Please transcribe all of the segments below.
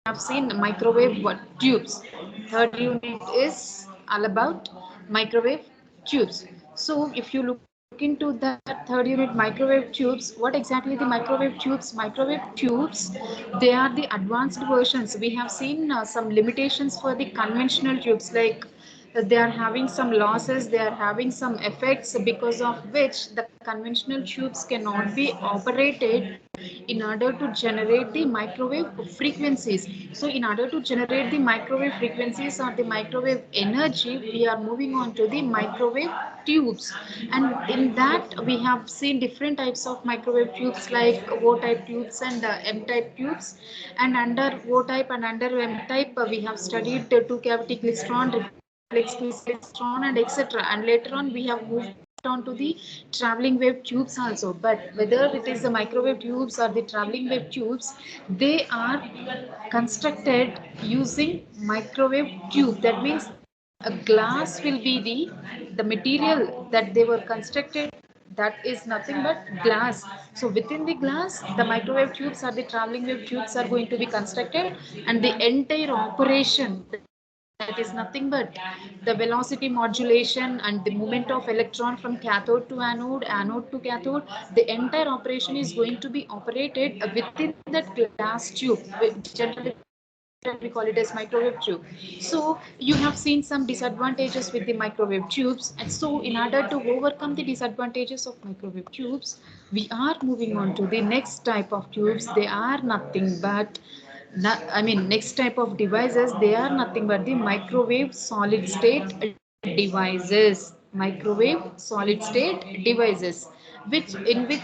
have seen microwave tubes. Third unit is all about microwave tubes. So if you look into that third unit microwave tubes, what exactly the microwave tubes? Microwave tubes, they are the advanced versions. We have seen some limitations for the conventional tubes, like they are having some losses, they are having some effects, because of which the conventional tubes cannot be operated in order to generate the microwave frequencies. So in order to generate the microwave frequencies or the microwave energy, we are moving on to the microwave tubes. And in that we have seen different types of microwave tubes, like O type tubes and M type tubes. And under O type and under M type, we have studied the two cavity klystron, reflex klystron, and etc. And later on we have moved on to the traveling wave tubes also. But whether it is the microwave tubes or the traveling wave tubes, they are constructed using microwave tube. That means a glass will be the material that they were constructed, that is nothing but glass. So within the glass, the microwave tubes or the traveling wave tubes are going to be constructed, and the entire operation, that is nothing but the velocity modulation and the movement of electron from cathode to anode, anode to cathode, the entire operation is going to be operated within that glass tube. Generally we call it as microwave tube. So you have seen some disadvantages with the microwave tubes, and so in order to overcome the disadvantages of microwave tubes, we are moving on to the next type of tubes. They are nothing but next type of devices, they are nothing but the microwave solid state devices. Microwave solid state devices, which in which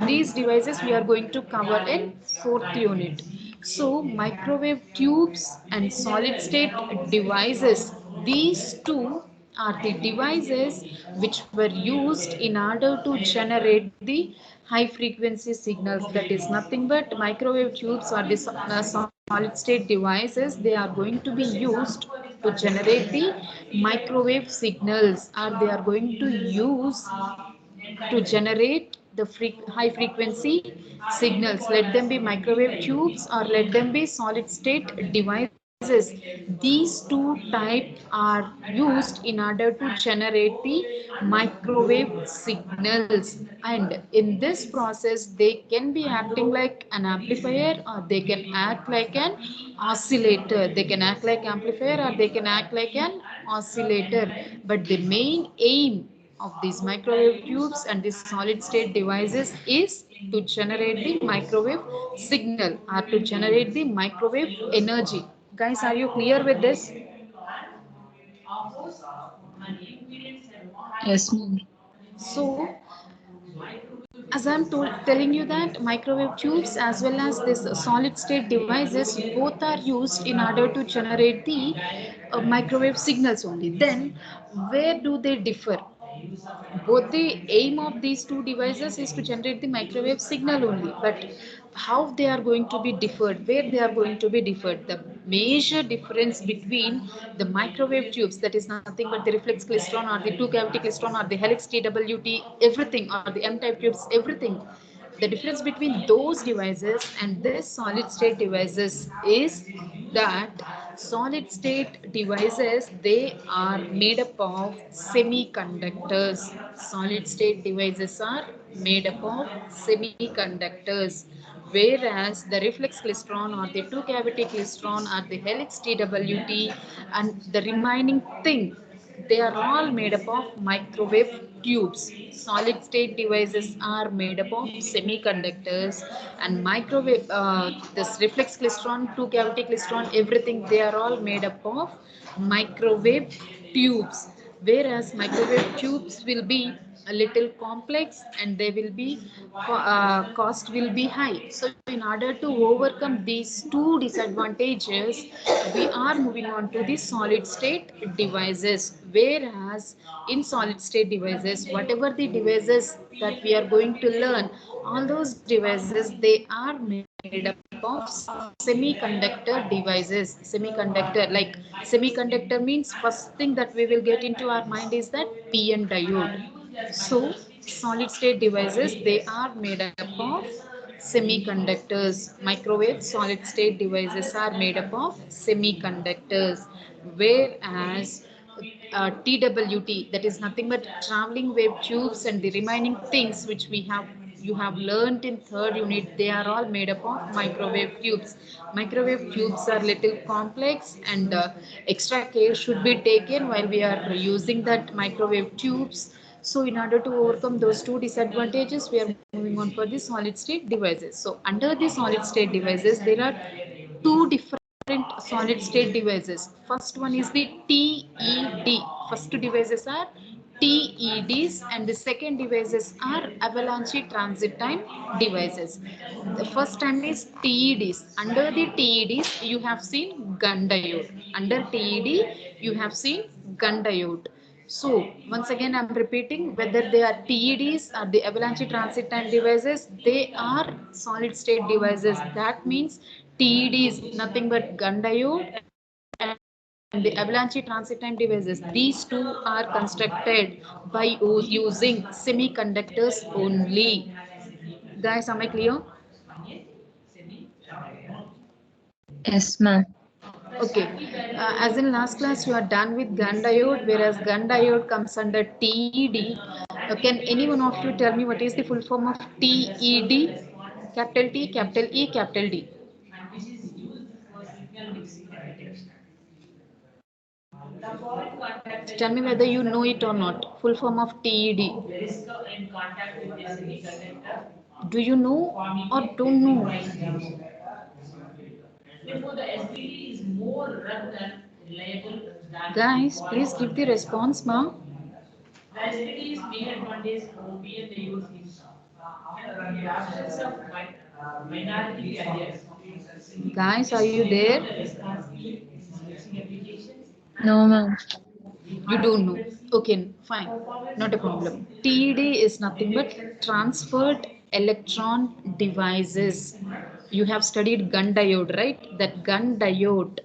these devices we are going to cover in fourth unit. So microwave tubes and solid state devices, these two are the devices which were used in order to generate the high frequency signals. That is nothing but microwave tubes or the solid state devices. They are going to be used to generate the microwave signals, or they are going to use to generate the high frequency signals. Let them be microwave tubes or let them be solid state devices. These two types are used in order to generate the microwave signals, and in this process they can be acting like an amplifier, or they can act like an oscillator. They can act like amplifier or they can act like an oscillator. But the main aim of these microwave tubes and these solid state devices is to generate the microwave signal, or to generate the microwave energy. Guys, are you clear with this? Yes, ma'am. So as I'm telling you that microwave tubes as well as this solid state devices, both are used in order to generate the microwave signals only. Then where do they differ? Both the aim of these two devices is to generate the microwave signal only, but how they are going to be differed, where they are going to be differed, the major difference between the microwave tubes, that is nothing but the reflex klystron or the two cavity klystron or the helix TWT, everything, or the M type tubes, everything, the difference between those devices and this solid state devices is that solid state devices, they are made up of semiconductors. Solid state devices are made up of semiconductors, whereas the reflex klystron or the two cavity klystron or the helix TWT and the remaining thing, they are all made up of microwave tubes. Solid state devices are made up of semiconductors, and microwave, this reflex klystron, two cavity klystron, everything, they are all made up of microwave tubes. Whereas microwave tubes will be a little complex, and they will be cost will be high. So in order to overcome these two disadvantages, we are moving on to the solid state devices. Whereas in solid state devices, whatever the devices that we are going to learn, all those devices, they are made up of semiconductor devices. Semiconductor, like semiconductor means, first thing that we will get into our mind is that PN diode. So solid state devices, they are made up of semiconductors. Microwave solid state devices are made up of semiconductors, whereas TWT, that is nothing but traveling wave tubes, and the remaining things which we have you have learned in third unit, they are all made up of microwave tubes. Microwave tubes are little complex, and extra care should be taken while we are using that microwave tubes. So in order to overcome those two disadvantages, we are moving on for the solid state devices. So under the solid state devices, there are two different solid state devices. First one is the TED. First two devices are TEDs, and the second devices are avalanche transit time devices. The first time is TEDs. Under the TEDs, you have seen gun diode. Under TED, you have seen gun diode. So once again, I'm repeating, whether they are TEDs or the avalanche transit time devices, they are solid state devices. That means TED is nothing but gun diode, and the avalanche transit time devices. These two are constructed by using semiconductors only. Guys, am I clear? Yes, ma'am. Okay. As in last class, you are done with gun diode, whereas gun diode comes under TED. Can any one of you tell me what is the full form of TED? Capital T, capital E, capital D. Tell me whether you know it or not. Full form of TED. Do you know or don't know? Guys, please give the response, ma. Guys, are you there? No, ma'am. You don't know. Okay, fine. Not a problem. TED is nothing but transferred electron devices. You have studied gun diode, right? That gun diode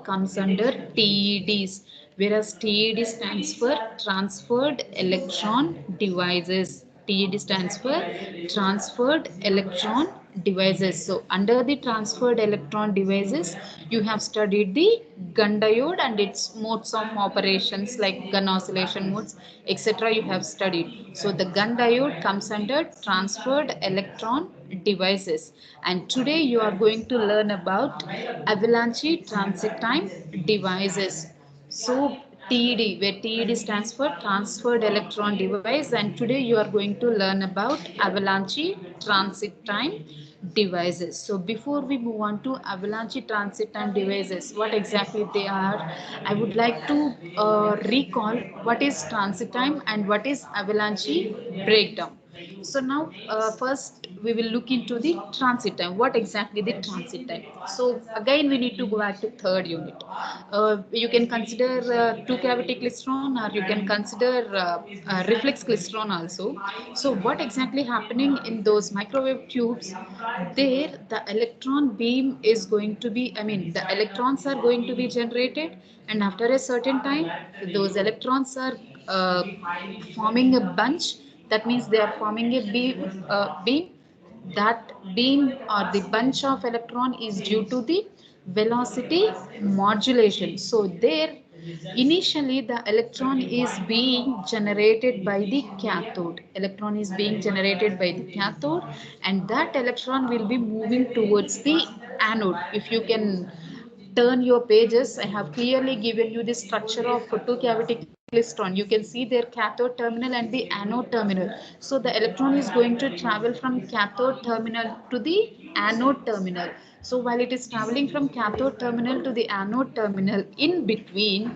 comes under TEDs, whereas TED stands for transferred electron devices. TED stands for transferred electron devices. So under the transferred electron devices, you have studied the gun diode and its modes of operations like gun oscillation modes, etc. You have studied. So the gun diode comes under transferred electron devices. And today you are going to learn about avalanche transit time devices. So TED, where TED stands for transferred electron device, and today you are going to learn about avalanche transit time devices. So before we move on to avalanche transit time devices, what exactly they are, I would like to recall what is transit time and what is avalanche breakdown. So now first we will look into the transit time. What exactly the transit time? So again we need to go back to third unit. You can consider two cavity klystron, or you can consider reflex klystron also. So what exactly happening in those microwave tubes? There the electron beam is going to be, I mean the electrons are going to be generated, and after a certain time those electrons are forming a bunch. That means they are forming a beam. That beam or the bunch of electron is due to the velocity modulation. So there initially the electron is being generated by the cathode. Electron is being generated by the cathode, and that electron will be moving towards the anode. If you can turn your pages, I have clearly given you the structure of two cavity klystron. You can see their cathode terminal and the anode terminal. So the electron is going to travel from cathode terminal to the anode terminal. So while it is traveling from cathode terminal to the anode terminal, in between,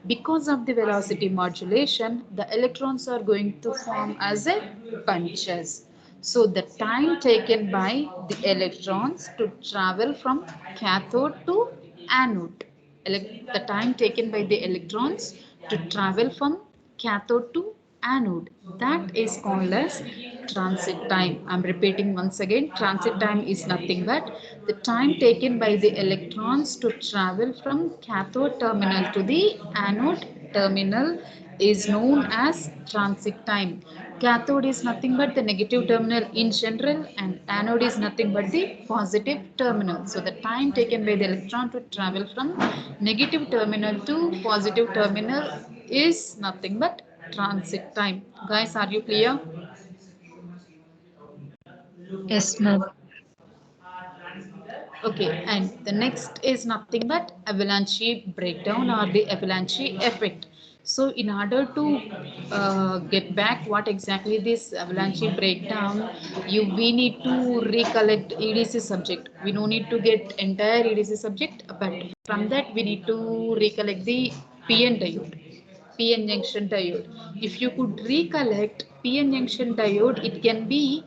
because of the velocity modulation, the electrons are going to form as a bunches. So the time taken by the electrons to travel from cathode to anode, the time taken by the electrons to travel from cathode to anode, that is called as transit time. I'm repeating once again, transit time is nothing but the time taken by the electrons to travel from cathode terminal to the anode terminal is known as transit time. Cathode is nothing but the negative terminal in general, and anode is nothing but the positive terminal. So the time taken by the electron to travel from negative terminal to positive terminal is nothing but transit time. Guys, are you clear? Yes, ma'am. Okay, and the next is nothing but avalanche breakdown or the avalanche effect. So, in order to get back what exactly this avalanche breakdown, we need to recollect EDC subject. We don't need to get entire EDC subject, but from that we need to recollect the PN diode. PN junction diode. If you could recollect PN junction diode, it can be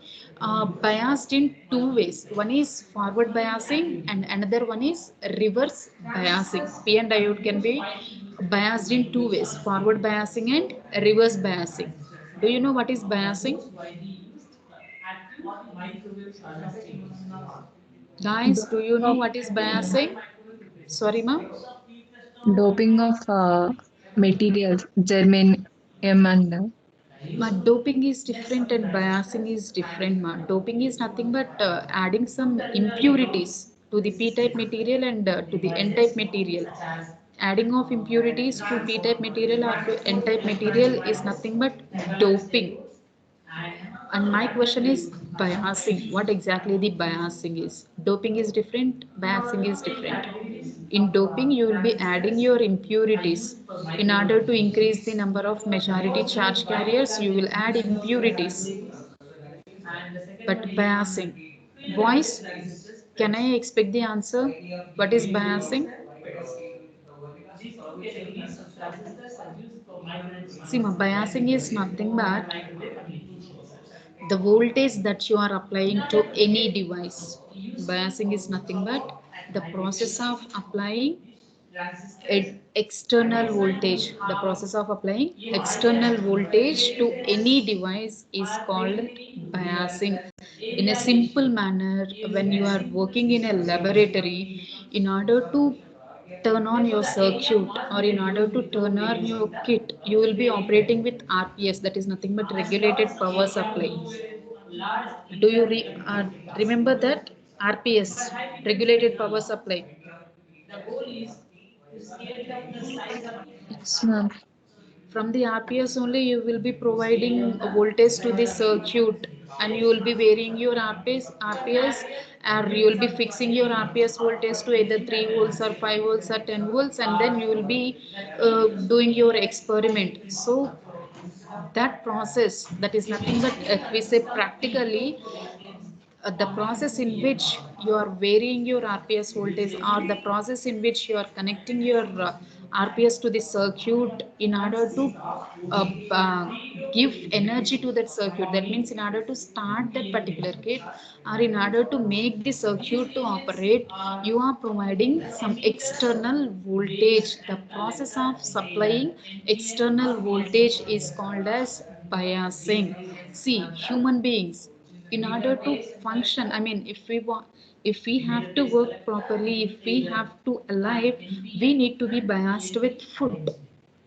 biased in two ways. One is forward biasing and another one is reverse biasing. PN diode can be biased in two ways, forward biasing and reverse biasing. Do you know what is biasing? Guys, do you Doping know of what is biasing? Sorry, ma. doping of materials, germanium and Doping is different and biasing is different. Doping is nothing but adding some impurities to the p-type material and to the n-type material. Adding of impurities to p-type material or to n-type material is nothing but doping. And my question is biasing. What exactly the biasing is? Doping is different, biasing is different. In doping, you will be adding your impurities. In order to increase the number of majority charge carriers, you will add impurities. But biasing. Boys, can I expect the answer? What is biasing? See, biasing is nothing but the voltage that you are applying to any device. Biasing is nothing but the process of applying external voltage. The process of applying external voltage to any device is called biasing. In a simple manner, when you are working in a laboratory, in order to turn on your circuit or in order to turn on your kit, you will be operating with RPS, that is nothing but regulated power supply. Do you remember that? RPS, regulated power supply. yes, ma'am. From the RPS only you will be providing a voltage to the circuit, and you will be varying your RPS, or you will be fixing your RPS voltage to either 3 volts or 5 volts or 10 volts, and then you will be doing your experiment. So that process, that is nothing but if we say practically, the process in which you are varying your RPS voltage, or the process in which you are connecting your RPS to the circuit in order to give energy to that circuit. That means in order to start that particular kit or in order to make the circuit to operate, you are providing some external voltage. The process of supplying external voltage is called as biasing. See, human beings, in order to function, I mean, if we have to work properly, if we have to alive, we need to be biased with food.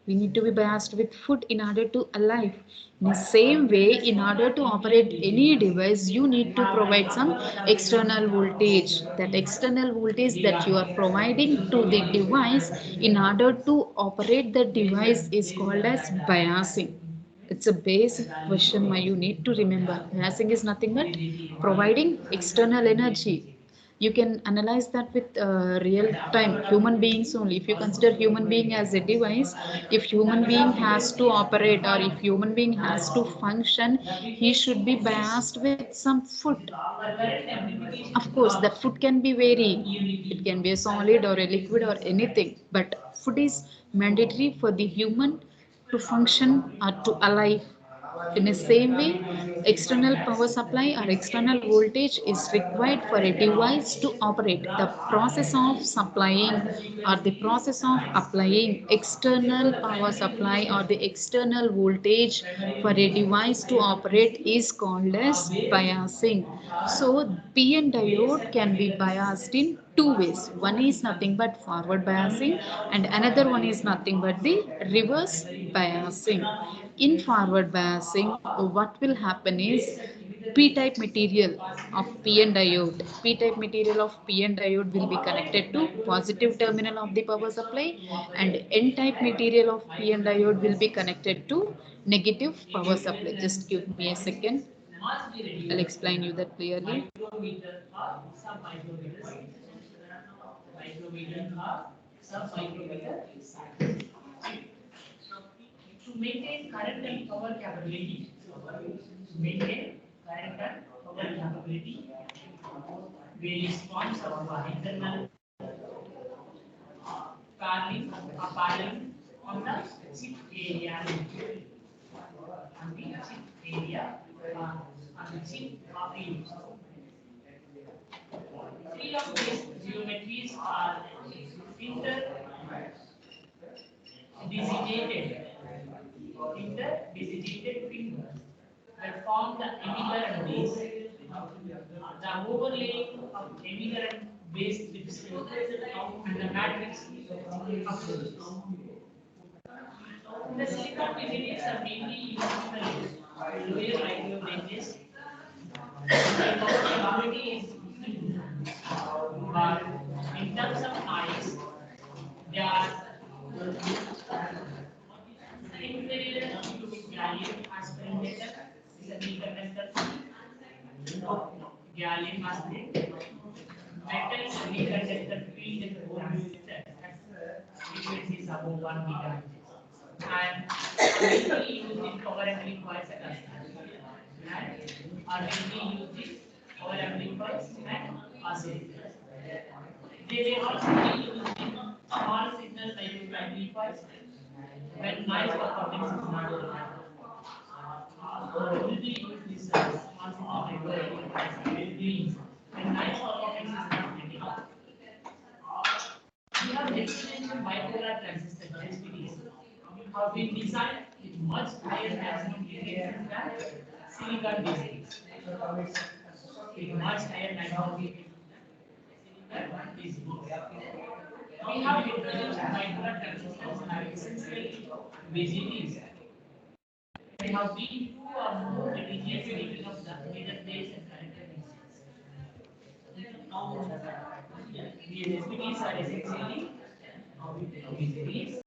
We need to be biased with food in order to alive. In the same way, in order to operate any device, you need to provide some external voltage. That external voltage that you are providing to the device in order to operate the device is called as biasing. It's a basic question why you need to remember. Biasing is nothing but providing external energy. You can analyze that with real time human beings only. If you consider human being as a device, if human being has to operate or if human being has to function, he should be biased with some food. Of course, that food can be varying. It can be a solid or a liquid or anything, but food is mandatory for the human to function or to alive. In the same way, external power supply or external voltage is required for a device to operate. The process of supplying or the process of applying external power supply or the external voltage for a device to operate is called as biasing. So, PN diode can be biased in two ways. One is nothing but forward biasing, and another one is nothing but the reverse biasing. In forward biasing, what will happen is p-type material of p-n diode, p-type material of p-n diode will be connected to positive terminal of the power supply, and n-type material of p-n diode will be connected to negative power supply. Just give me a second, I'll explain you that clearly. To maintain current and power capability, various forms of internal paralleling on the chip area, on the chip area, on the chip of use. Three of these geometries are interdesignated, interdesignated fingers that form the emitter and base. The overlaying of emitter and base crystals and the matrix of the silicon materials are mainly used in the lower IO ranges. The power capability is but in terms of noise, they are inferior to gallium arsenide semiconductor, gallium arsenide, metal semiconductor field transistor frequencies above 1 gigahertz and are mainly used in power amplifiers and are mainly used in power amplifiers and oscillators. They may also be used in small signal amplifiers when noise performance is not good. Will be used this small signal amplifiers when noise performance is not good. We have exponential bipolar transistors HBDs have been designed with much higher maximum resistance than silicon BCDs. With much higher maximum silicon BCDs. We have introduced bipolar transistors are essentially BCDs. They have been two or more religious making of the middle base and current these SPDs are essentially BCDs.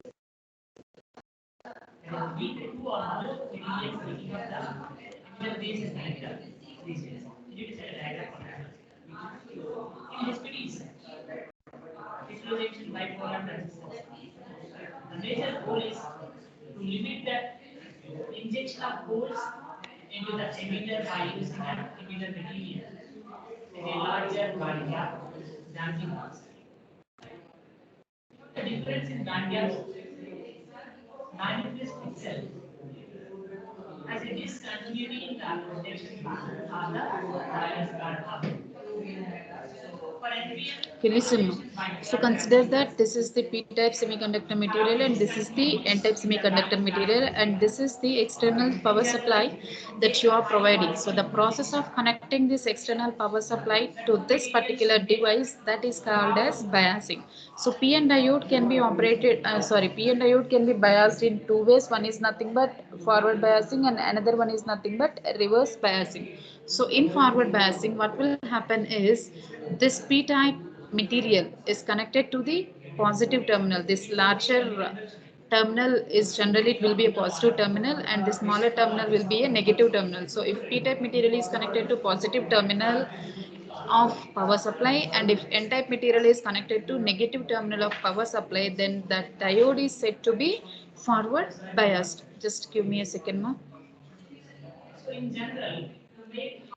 There have been two or more religious making of the middle base and current regions. You can say a diagram for that. In SPDs, differentiation bipolar transistors. The major goal is to limit the injection of holes into the emitter by using an emitter material with a larger band gap than the mask. The difference in band gaps manifests itself as a discontinuity in the protection band or the valence band of for NPN. Okay, listen. So consider that this is the p-type semiconductor material and this is the n-type semiconductor material and this is the external power supply that you are providing. So the process of connecting this external power supply to this particular device, that is called as biasing. So p-n diode can be p-n diode can be biased in two ways. One is nothing but forward biasing and another one is nothing but reverse biasing. So in forward biasing, what will happen is this p-type material is connected to the positive terminal. This larger terminal is generally it will be a positive terminal and the smaller terminal will be a negative terminal. So if p-type material is connected to positive terminal of power supply and if n-type material is connected to negative terminal of power supply, then that diode is said to be forward biased. Just give me a second more. So in general, to make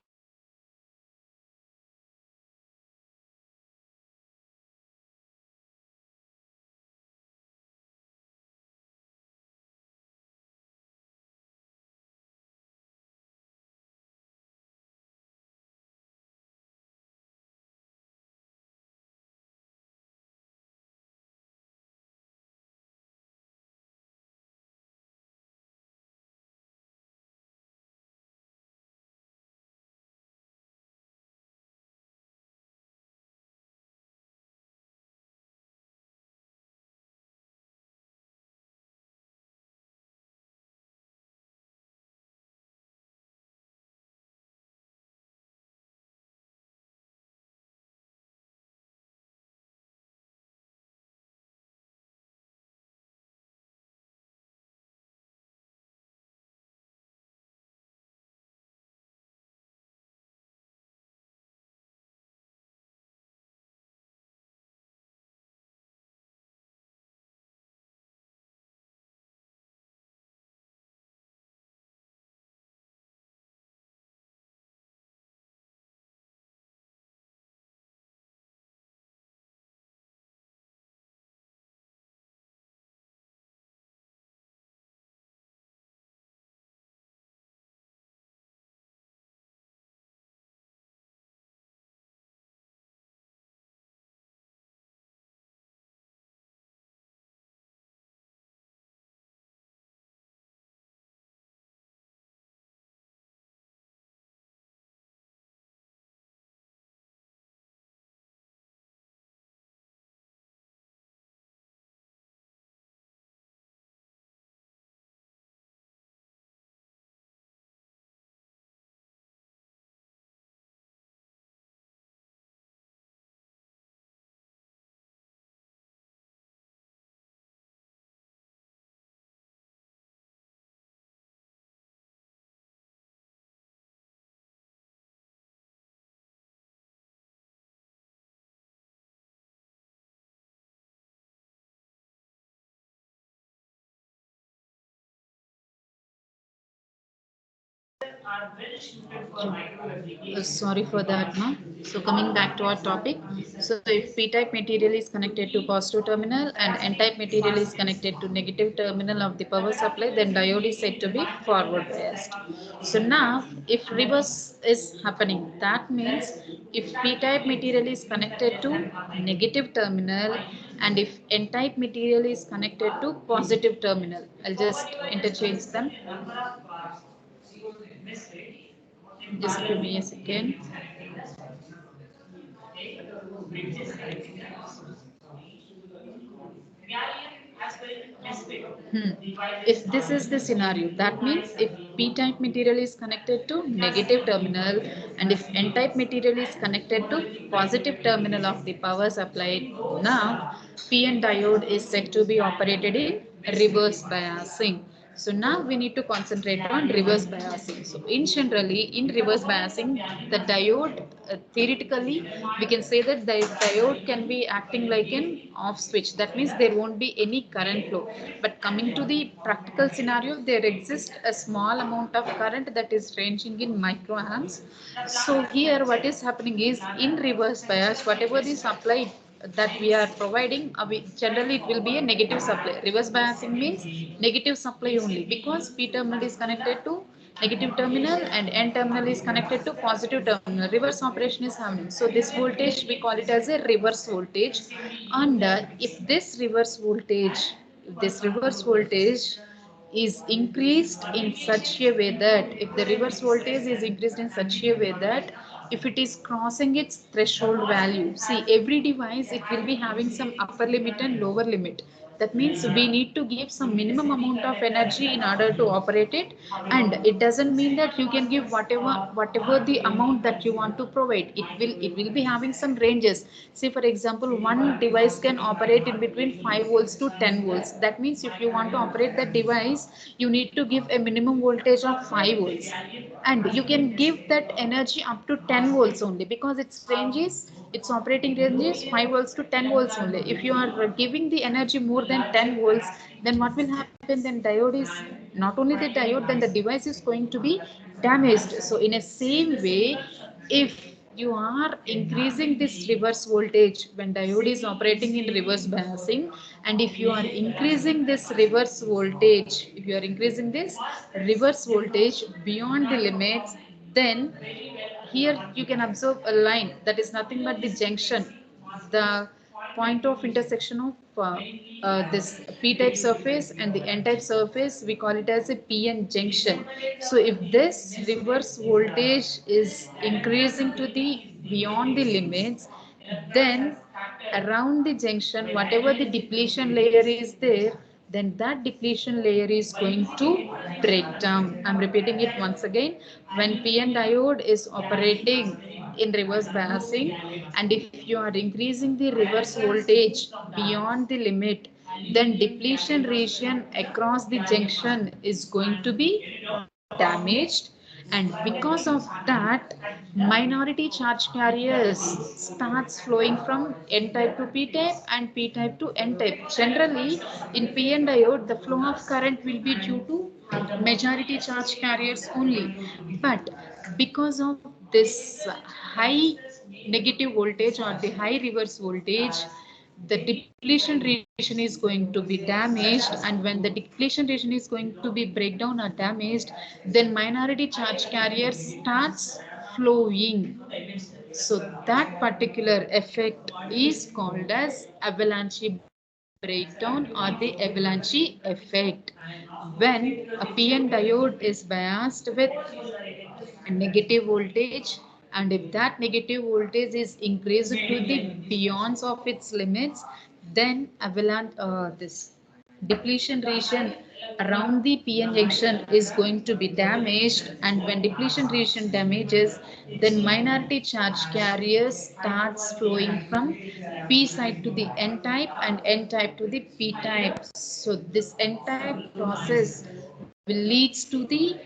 Sorry for that, ma. So coming back to our topic, so if p-type material is connected to positive terminal and n-type material is connected to negative terminal of the power supply, then diode is said to be forward biased. So now, if reverse is happening, that means if p-type material is connected to negative terminal and if n-type material is connected to positive terminal, I'll just interchange them. Just give me a second. Hmm. If this is the scenario, that means if p-type material is connected to negative terminal and if n-type material is connected to positive terminal of the power supply, now p-n diode is said to be operated in reverse biasing. So now we need to concentrate on reverse biasing. So in generally, in reverse biasing, the diode, theoretically, we can say that the diode can be acting like an off switch. That means there won't be any current flow. But coming to the practical scenario, there exists a small amount of current that is ranging in microamps. So here what is happening is in reverse bias, whatever the supply that we are providing, generally it will be a negative supply. Reverse biasing means negative supply only because P terminal is connected to negative terminal and N terminal is connected to positive terminal. Reverse operation is happening. So this voltage we call it as a reverse voltage. And if this reverse voltage is increased in such a way that if the reverse voltage is increased in such a way that if it is crossing its threshold value, see every device it will be having some upper limit and lower limit. That means we need to give some minimum amount of energy in order to operate it, and it doesn't mean that you can give whatever the amount that you want to provide. It will be having some ranges. Say for example, one device can operate in between 5 volts to 10 volts. That means if you want to operate that device, you need to give a minimum voltage of 5 volts, and you can give that energy up to 10 volts only because its operating range is 5 volts to 10 volts only. If you are giving the energy more than 10 volts, then what will happen? Then diode is not only the diode, then the device is going to be damaged. So in a same way, if you are increasing this reverse voltage when diode is operating in reverse biasing, and if you are increasing this reverse voltage, if you are increasing this reverse voltage beyond the limits, then here you can observe a line that is nothing but the junction, the point of intersection of this p-type surface and the n-type surface. We call it as a p-n junction. So if this reverse voltage is increasing to the beyond the limits, then around the junction, whatever the depletion layer is there, then that depletion layer is going to break down. I'm repeating it once again. When PN diode is operating in reverse biasing, and if you are increasing the reverse voltage beyond the limit, then depletion region across the junction is going to be damaged, and because of that, minority charge carriers starts flowing from n type to p type and p type to n type. Generally in pn diode the flow of current will be due to majority charge carriers only, but because of this high negative voltage or the high reverse voltage, the depletion region is going to be damaged, and when the depletion region is going to be breakdown or damaged, then minority charge carrier starts flowing. So that particular effect is called as avalanche breakdown or the avalanche effect. When a pn diode is biased with a negative voltage, and if that negative voltage is increased to the beyond of its limits, then avalanche this depletion region around the pn junction is going to be damaged, and when depletion region damages, then minority charge carriers starts flowing from p side to the n type and n type to the p type. So this entire process will leads to the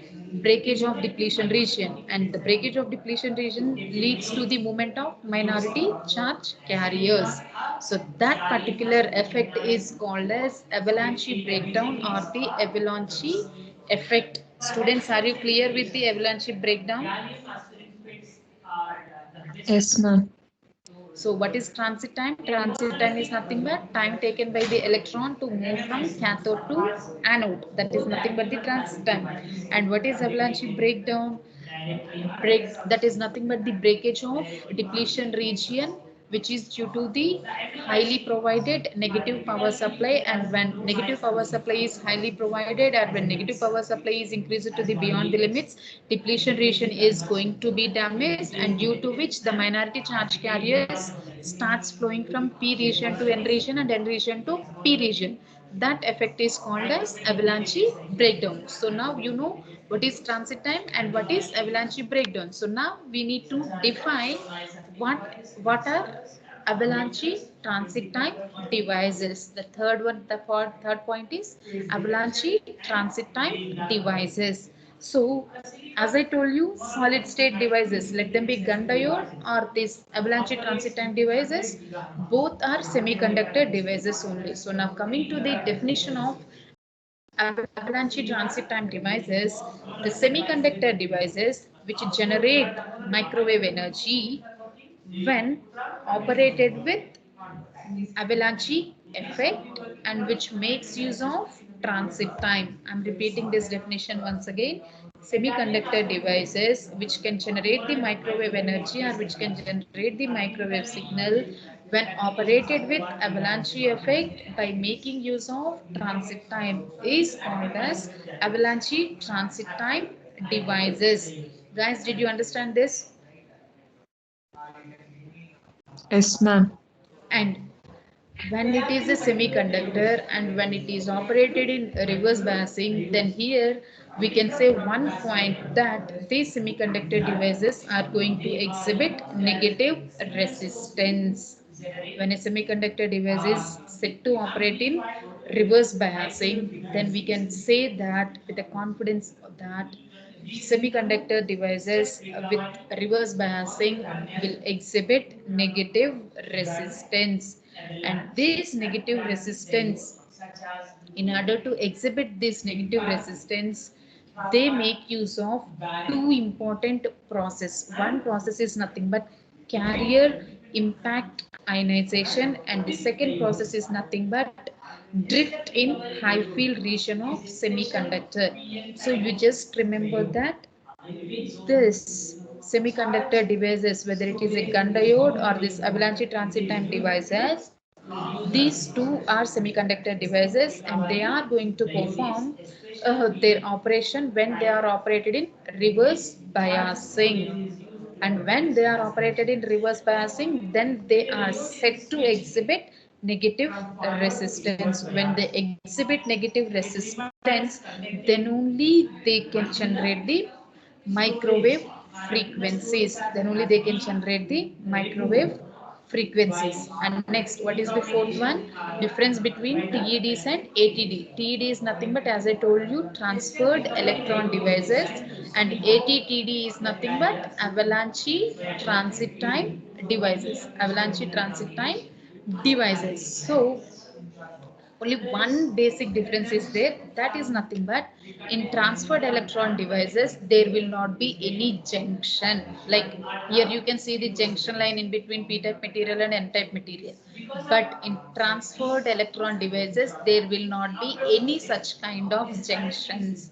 breakage of depletion region, and the breakage of depletion region leads to the movement of minority charge carriers. So that particular effect is called as avalanche breakdown or the avalanche effect. Students, are you clear with the avalanche breakdown? Yes, ma'am. So what is transit time? Transit time is nothing but time taken by the electron to move from cathode to anode. That is nothing but the transit time. And what is avalanche breakdown? That is nothing but the breakage of depletion region, which is due to the highly provided negative power supply. And when negative power supply is highly provided, and when negative power supply is increased to the beyond the limits, depletion region is going to be damaged, and due to which the minority charge carriers starts flowing from p region to n region and n region to p region. That effect is called as avalanche breakdown. So now you know what is transit time and what is avalanche breakdown. So now we need to define what are avalanche transit time devices. The third one, the third point is avalanche transit time devices. So as I told you, solid state devices, let them be gun diode or this avalanche transit time devices, both are semiconductor devices only. So now coming to the definition of avalanche transit time devices, the semiconductor devices which generate microwave energy when operated with avalanche effect and which makes use of transit time. I'm repeating this definition once again. Semiconductor devices which can generate the microwave energy or which can generate the microwave signal when operated with avalanche effect by making use of transit time is called as avalanche transit time devices. Guys, did you understand this? Yes, ma'am. And when it is a semiconductor and when it is operated in reverse biasing, then here we can say one point that these semiconductor devices are going to exhibit negative resistance. When a semiconductor device is set to operate in reverse biasing, then we can say that with a confidence that semiconductor devices with reverse biasing will exhibit negative resistance, and this negative resistance, in order to exhibit this negative resistance, they make use of two important process. One process is nothing but carrier impact ionization, and the second process is nothing but drift in high field region of semiconductor. So you just remember that this semiconductor devices, whether it is a gun diode or this avalanche transit time devices, these two are semiconductor devices and they are going to perform their operation when they are operated in reverse biasing. And when they are operated in reverse biasing, then they are set to exhibit negative resistance. When they exhibit negative resistance, then only they can generate the microwave frequencies. Then only they can generate the microwave frequencies. And next, what is the fourth one? Difference between TEDs and ATD. TED is nothing but, as I told you, transferred electron devices, and ATTD is nothing but avalanche transit time devices. Avalanche transit time devices. So only one basic difference is there, that is nothing but in transferred electron devices there will not be any junction. Like here you can see the junction line in between p-type material and n-type material, but in transferred electron devices there will not be any such kind of junctions.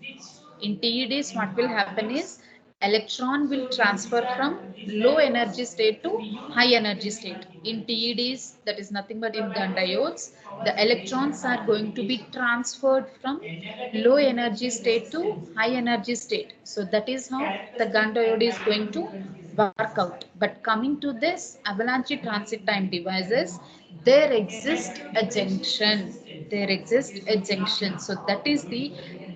In TEDs, what will happen is electron will transfer from low energy state to high energy state. In TEDs, that is nothing but in gun diodes, the electrons are going to be transferred from low energy state to high energy state. So that is how the gun diode is going to work out. But coming to this avalanche transit time devices, there exists a junction. There exists a junction. So that is the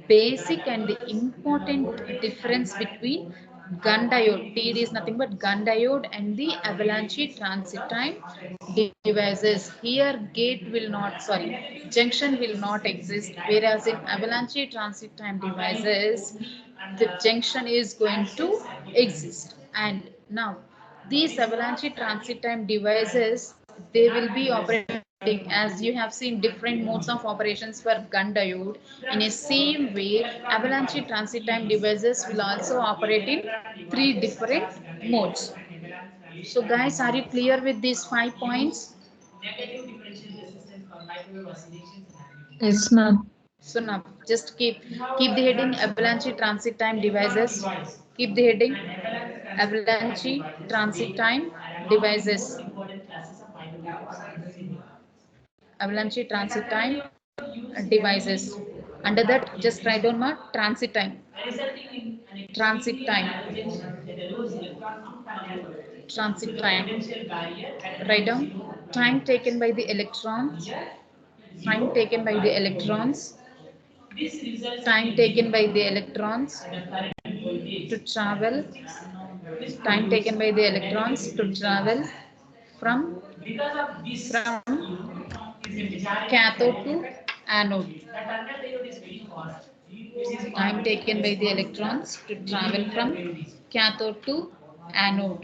basic and the important difference between gun diode. TD is nothing but gun diode and the avalanche transit time devices. Here gate will not, sorry, junction will not exist, whereas in avalanche transit time devices the junction is going to exist. And now these avalanche transit time devices, they will be operating, as you have seen different modes of operations for gun diode. In a same way, avalanche transit time devices will also operate in three different modes. So guys, are you clear with these 5 points? Yes, ma'am. So now just keep the heading avalanche transit time devices. Keep the heading avalanche transit time devices. Avalanche transit time devices. Under that, just write down my transit time. Transit time. Transit time. Write down time taken by the electrons. Time taken by the electrons. Time taken by the electrons to travel. Time taken by the electrons to travel from cathode to anode. Time taken by the electrons to travel from cathode to anode.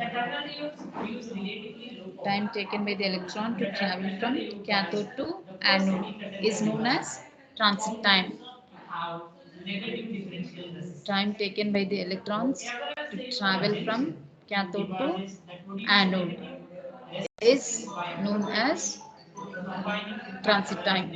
Time taken by the electron to travel from cathode to anode is known as transit time. Time taken by the electrons to travel from cathode to anode is known as transit time.